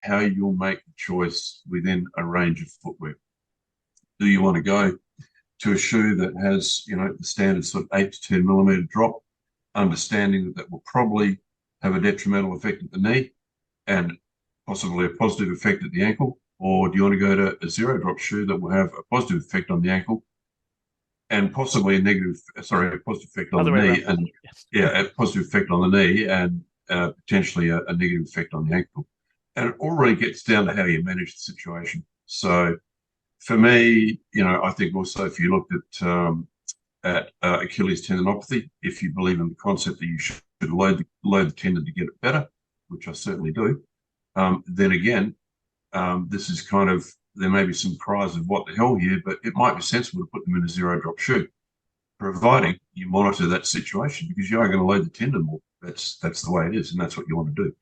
how you'll make the choice within a range of footwear. Do you want to go to a shoe that has, the standard sort of 8 to 10 millimeter drop, understanding that that will probably have a detrimental effect at the knee and possibly a positive effect at the ankle? Or do you want to go to a zero drop shoe that will have a positive effect on the ankle and possibly a positive effect on Other the way knee, around. and Yes. yeah, a positive effect on the knee, and potentially a negative effect on the ankle. And it all really gets down to how you manage the situation. So for me, I think also if you looked at Achilles tendinopathy, if you believe in the concept that you should load the tendon to get it better, which I certainly do, then again, this is kind of, there may be some cries of what the hell here, but it might be sensible to put them in a zero drop shoe, providing you monitor that situation, because you are going to load the tendon more. That's the way it is, and that's what you want to do.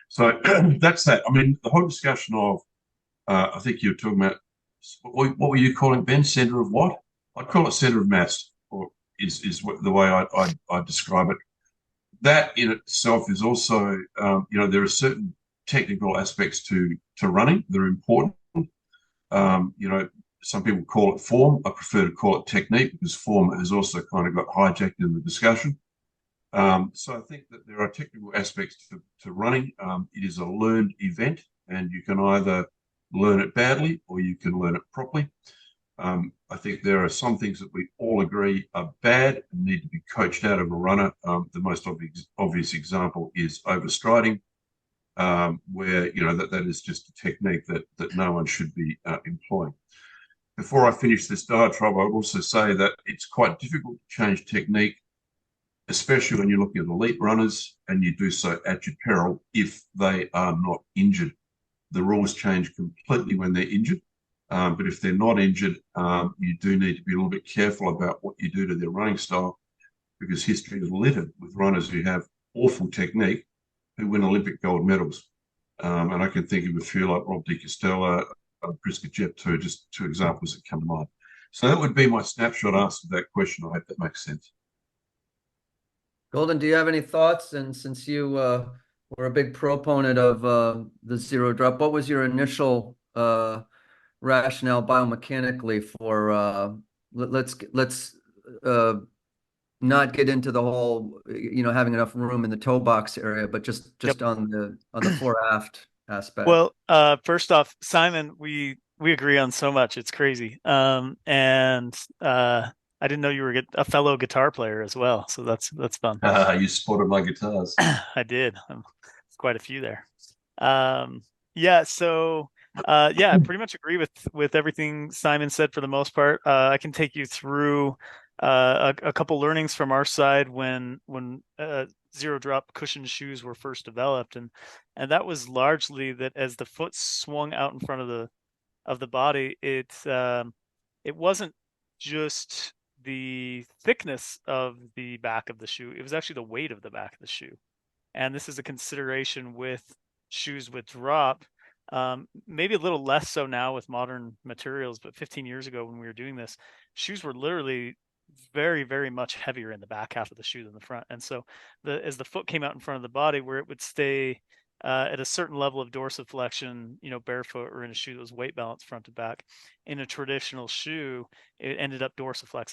So that's that. I mean, the whole discussion of, I think you're talking about, what were you calling, Ben? Center of what? I'd call it center of mass, or is what the way I describe it. That in itself is also, there are certain technical aspects to running that are important. Some people call it form. I prefer to call it technique, because form has also kind of got hijacked in the discussion. So I think that there are technical aspects to running. It is a learned event, and you can either learn it badly or you can learn it properly. I think there are some things that we all agree are bad and need to be coached out of a runner. The most obvious example is overstriding, where that is just a technique that no one should be employing. Before I finish this diatribe, I would also say that it's quite difficult to change technique, especially when you're looking at elite runners, and you do so at your peril if they are not injured. The rules change completely when they're injured. But if they're not injured, you do need to be a little bit careful about what you do to their running style, because history is littered with runners who have awful technique who win Olympic gold medals. And I can think of a few like Rob de Castella, Priska Jepto, just two examples that come to mind. So that would be my snapshot answer to that question. I hope that makes sense. Golden, do you have any thoughts? And since you were a big proponent of the zero drop, what was your initial rationale biomechanically for let's not get into the whole having enough room in the toe box area, but just Yep. on the fore aft aspect? Well, first off, Simon, we agree on so much. It's crazy. And I didn't know you were a fellow guitar player as well, so that's fun. You spotted my guitars. I did. Quite a few there. Yeah. So, yeah, I pretty much agree with everything Simon said for the most part. I can take you through a couple learnings from our side when zero drop cushion shoes were first developed, and that was largely that as the foot swung out in front of the body, it wasn't just the thickness of the back of the shoe, it was actually the weight of the back of the shoe. And this is a consideration with shoes with drop. Maybe a little less so now with modern materials, but 15 years ago when we were doing this, shoes were literally very, very much heavier in the back half of the shoe than the front. And so as the foot came out in front of the body, where it would stay at a certain level of dorsiflexion, barefoot or in a shoe that was weight balanced front to back, in a traditional shoe, it ended up dorsiflexing